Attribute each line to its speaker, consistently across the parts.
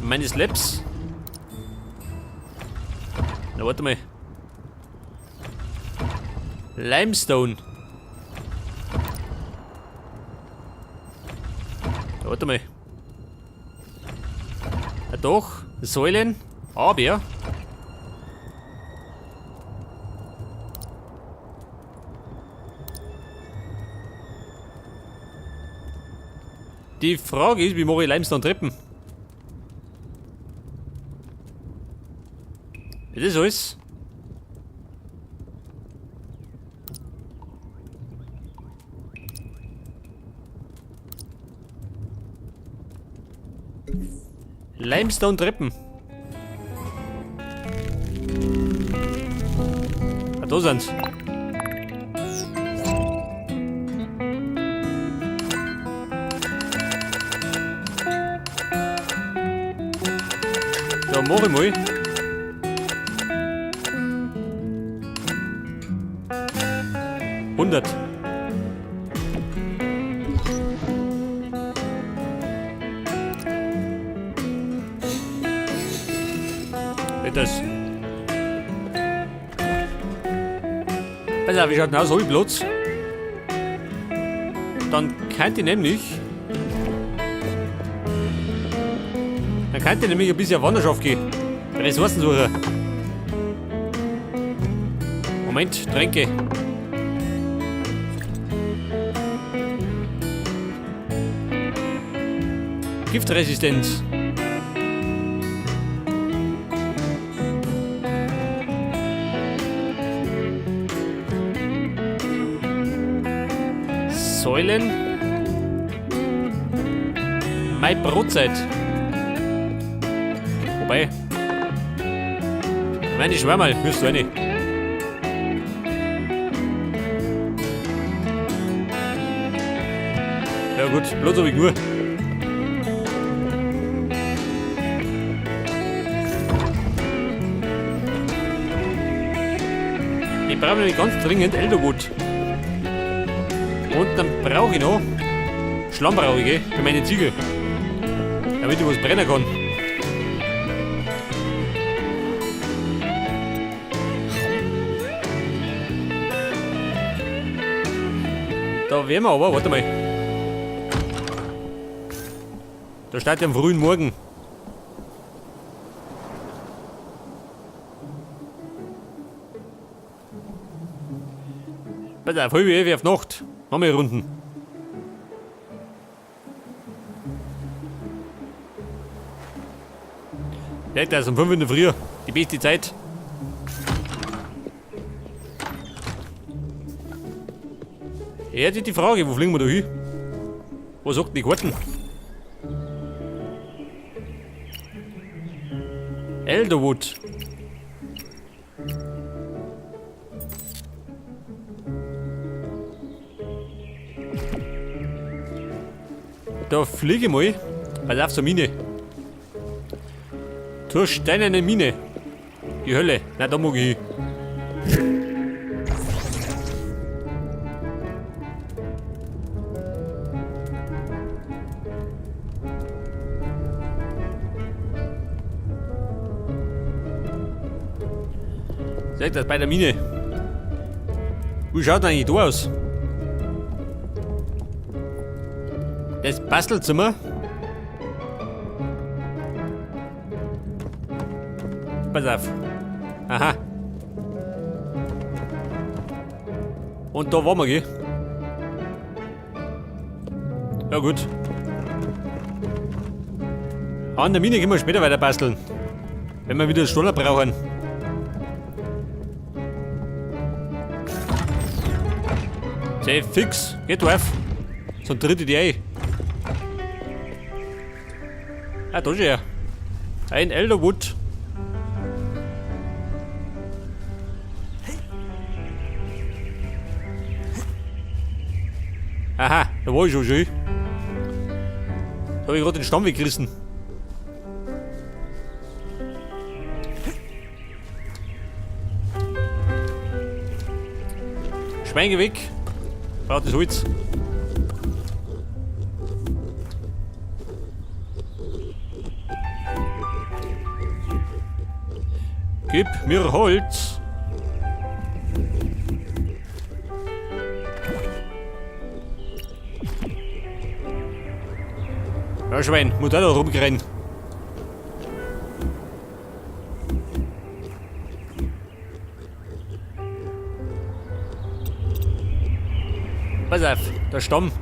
Speaker 1: Meine Slabs. Na, warte mal. Limestone. Na, warte mal. Ja, doch. Säulen. Aber. Die Frage ist, wie mache ich Limestone-Treppen? Ist das alles? Limestone-Treppen. Ah, da sind's. Da mach ich mal. Hundert. Das. Also, wie schaut denn aus? Hab ich Platz? Dann könnte ich nämlich. Ein bisschen Wanderschaft gehen. Ressourcensuche. Moment, Tränke. Giftresistenz. Säulen. Meine Brotzeit. Wobei. Meine Schwammerl, wirst du eine. Ja gut, bloß hab ich nur. Ich brauche nämlich ganz dringend Elderwood. Und dann brauche ich noch Schlamm brauche ich, gell, für meine Ziegel. Damit ich was brennen kann. Da wären wir aber, warte mal. Da steht ja am frühen Morgen. Pass auf, halb 11 auf Nacht. Machen wir Runden. Ja, das ist um 5 in der Früh. Die beste Zeit. Ja, die Frage, wo fliegen wir da hin? Was sagt die Karten? Elderwood. Da fliege ich mal. Pass auf, so eine Mine. Zur steinerne Mine. Die Hölle. Nein, da mag ich hin. Seht das bei der Mine. Wie schaut eigentlich da aus? Das Bastelzimmer. Pass auf. Aha. Und da waren wir, gell? Ja gut. An der Mine können wir später weiter basteln. Wenn wir wieder Stoller brauchen. Sehr fix. Geht drauf. Sonst tritt ich die ein. Ah, da ist er. Ein Elderwood. Aha, da war ich schon schön. Da habe ich gerade den Stamm weggerissen. Schwein geh weg. Braucht das Holz. Gib mir Holz. Ja, Schwein, muss da rumrennen. Pass auf, der Stamm.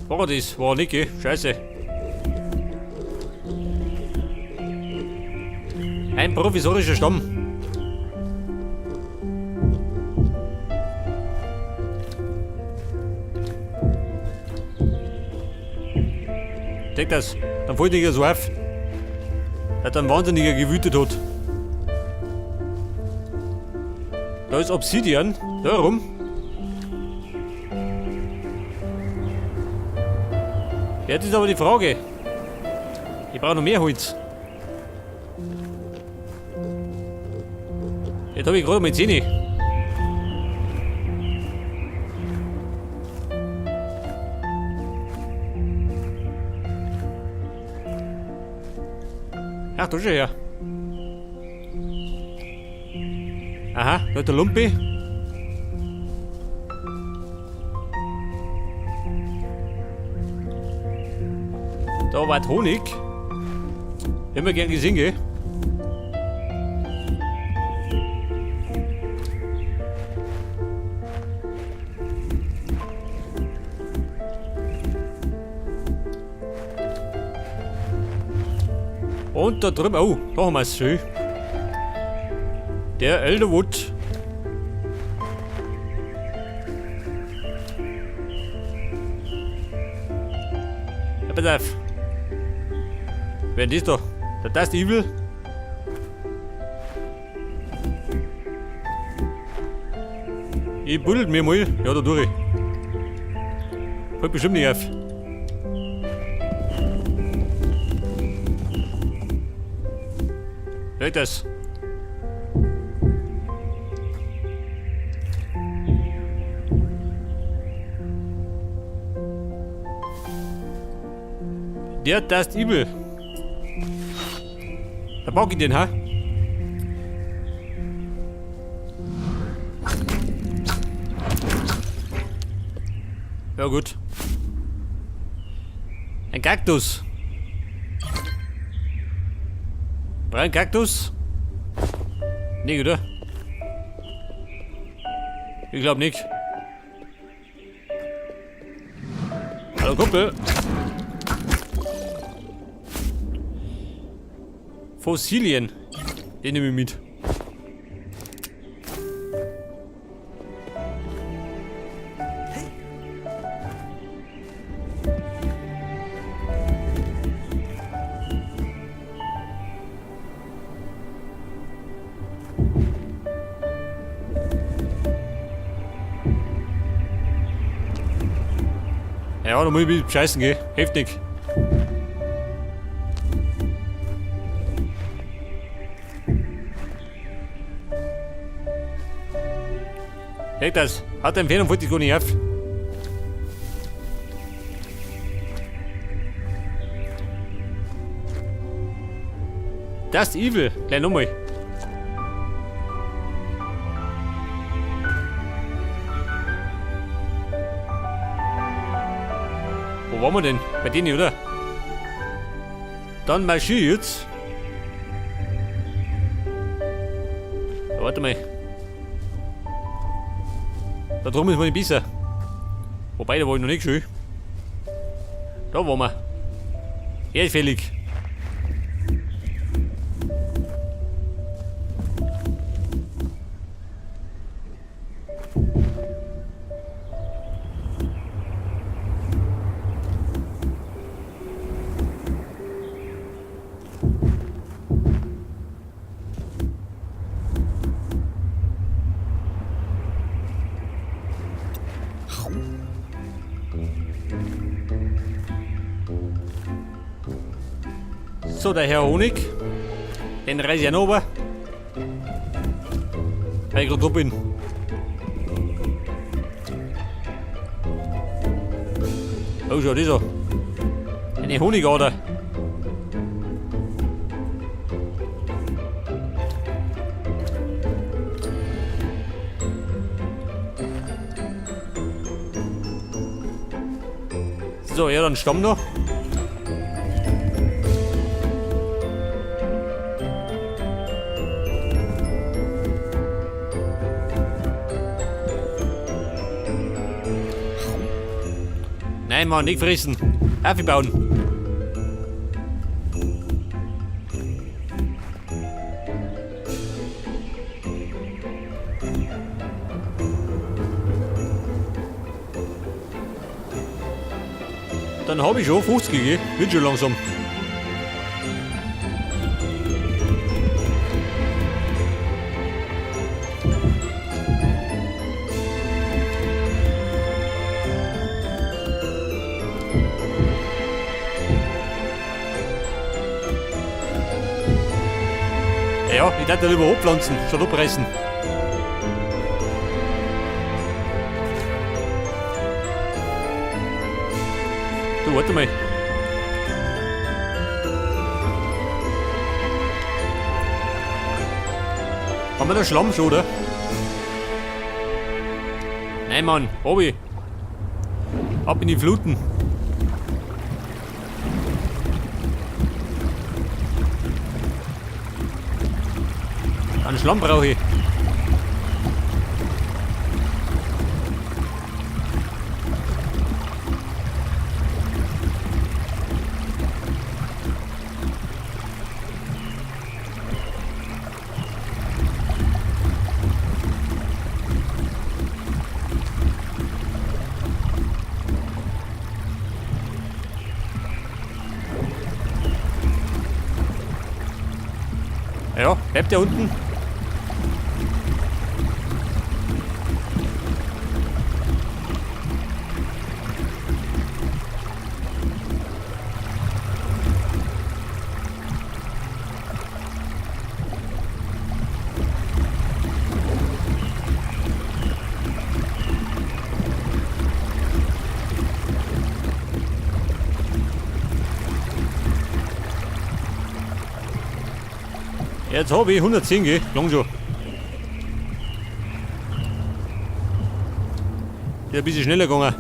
Speaker 1: War das? War nicht, gell? Scheiße. Ein provisorischer Stamm. Denk das, dann fällt nicht so auf. Hat einen Wahnsinniger gewütet hat. Da ist Obsidian, da rum. Jetzt ist aber die Frage. Ich brauche noch mehr Holz. Jetzt habe ich gerade mal 10. Ach, da schon her. Aha, da ist der Lumpi. Da war der Honig. Immer gern gesehen, gell? Und da drüben, oh, da haben wir es schön. Der Elderwood. Ja, pass auf. Wer ist das da? Der Dust Evil. Ich buddelt mir mal. Ja, da durch. Fällt bestimmt nicht auf. Hört das? Der Dust Evil. Da pack ich den, ha? Ja gut. Ein Kaktus. Ein Kaktus? Nicht, oder? Ich glaube nicht. Hallo Kumpel. Fossilien. Den nehme ich mit. Ja, da muss ich ein bisschen scheißen gehen. Heftig. Hey, das hat den Fehler, wollte ich gar nicht auf. Das ist Evil. Gleich nochmal. Wo waren wir denn? Bei denen, oder? Dann marschier jetzt. Ja, warte mal. Da drum ist man nicht besser. Wobei, da war ich noch nicht schön. Da waren wir. Er ist fällig. So, der Herr Honig. Den reiß ich noch, weil ich gerade da bin. Oh, schau, das an. Eine Honigader. So, ja, dann Stamm noch. Nein, Mann, nicht fressen. Aufbauen. Dann habe ich schon 50 gegeben. Wird schon langsam. Ja, ich darf da lieber abpflanzen, statt abreißen. Du, warte mal. Haben wir da Schlamm schon, oder? Nein, Mann, Bobby. Ab in die Fluten. Einen Schlamm brauche ich. Ja, bleibt der unten. Jetzt habe ich 110, gell? Lang schon. Ist ein bisschen schneller gegangen.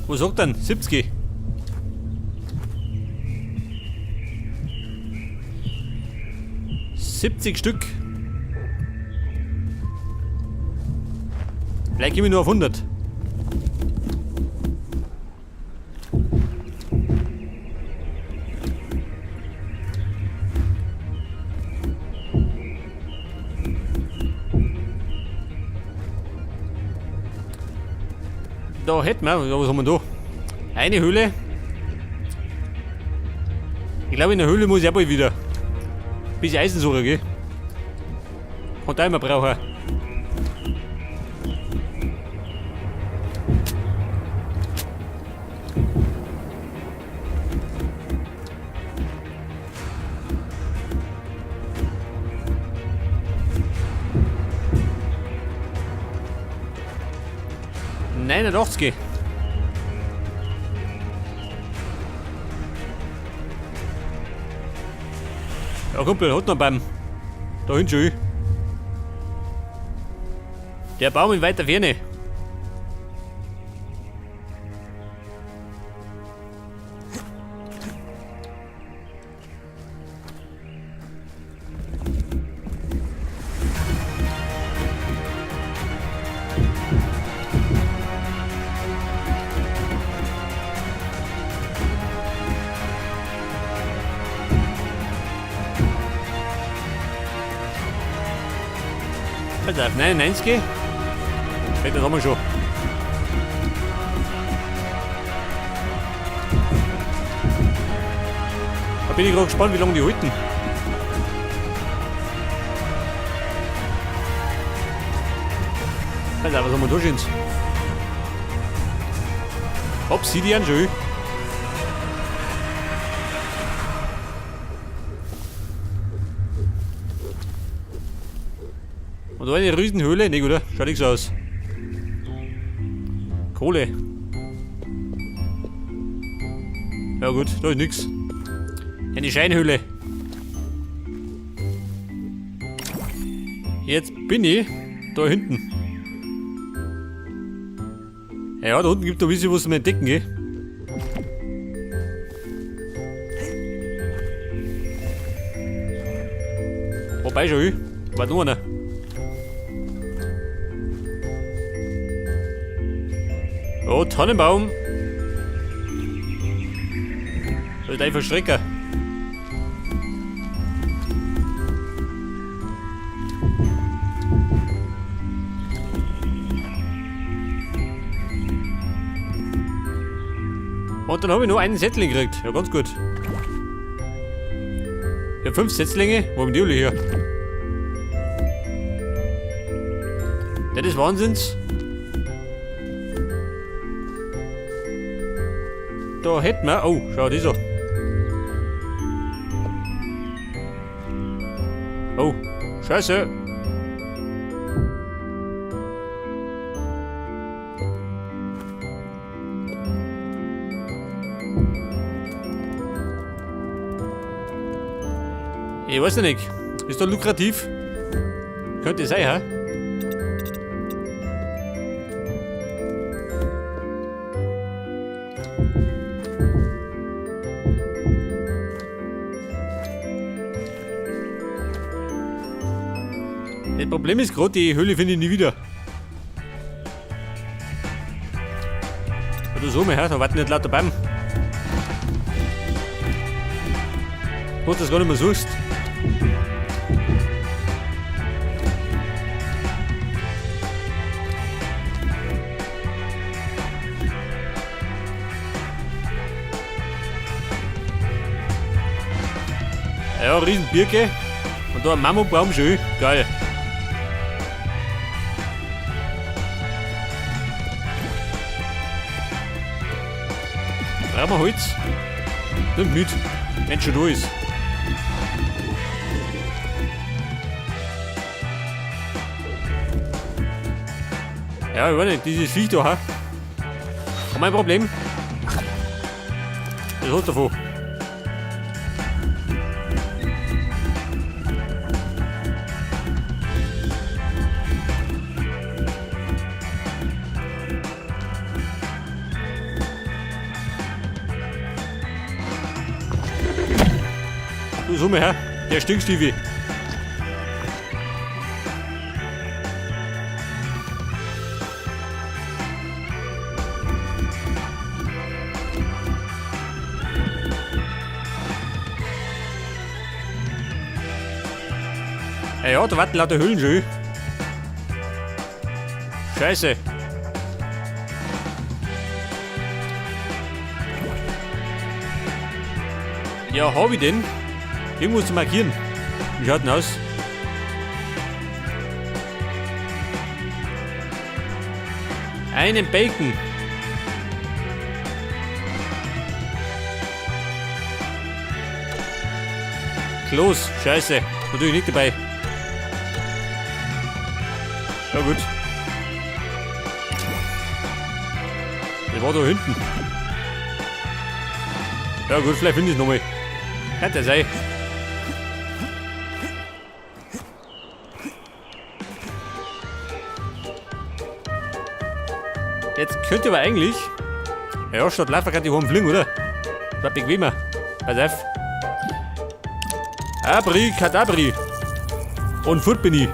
Speaker 1: Was sagt denn? 70? Stück. Vielleicht gehen wir nur auf 100. Da hätten wir, was haben wir da? Eine Höhle. Ich glaube, in der Höhle muss ich auch bald wieder. Bis Eisen suchen, gell? Kann da immer brauchen. Nein, 89. Ja, Kumpel, hat noch einen Baum. Da hinten schon. Der Baum in weiter Ferne. Pass auf, 99. Das haben wir schon. Da bin ich gerade gespannt, wie lange die halten. Pass auf, was haben wir da schön? Obsidian schön. Und da eine Riesenhöhle? Nicht, oder? Schaut nichts aus. Kohle. Ja gut, da ist nichts. Eine Scheinhöhle. Jetzt bin ich da hinten. Ja, da unten gibt es ein bisschen was zum Entdecken, gell? Wobei schon, war noch einer. Oh, Tannenbaum. Das ist einfach Schrecker. Und dann habe ich noch einen Setzling gekriegt. Ja, ganz gut. Ich habe 5 Setzlinge. Wo haben die alle her? Das ist Wahnsinns. Da hätten wir. Oh, schau dieser. Oh, Scheiße. Ich weiß nicht. Ist doch lukrativ. Könnte sein, hä? Das Problem ist gerade, die Höhle finde ich nie wieder. Oder so, mal her, da warten nicht lauter Bäume. Wo du das gar nicht mehr suchst. Ja, riesen Birke. Und da ein Mammutbaum schön. Geil. Brauchen wir Holz? Nimm mit, wenn schon da ist. Ja, ich weiß nicht, dieses Viech da, ha? Aber mein Problem. Das hat davon. Du so mal her, der Stinkstiefel. Ja, da warten lauter Höhlen schon. Scheiße. Ja, hab ich den? Irgendwo zu markieren. Wie schaut denn aus? Einen Bacon. Klos, scheiße. Natürlich nicht dabei. Ja gut. Der war da hinten. Ja gut, vielleicht finde ich es nochmal. Kann der sein. Jetzt könnte aber eigentlich... Ja, statt Laufen kann die Horn fliegen, oder? Das war bequemer. Pass auf. Abri, Kadabri. Und fort bin ich.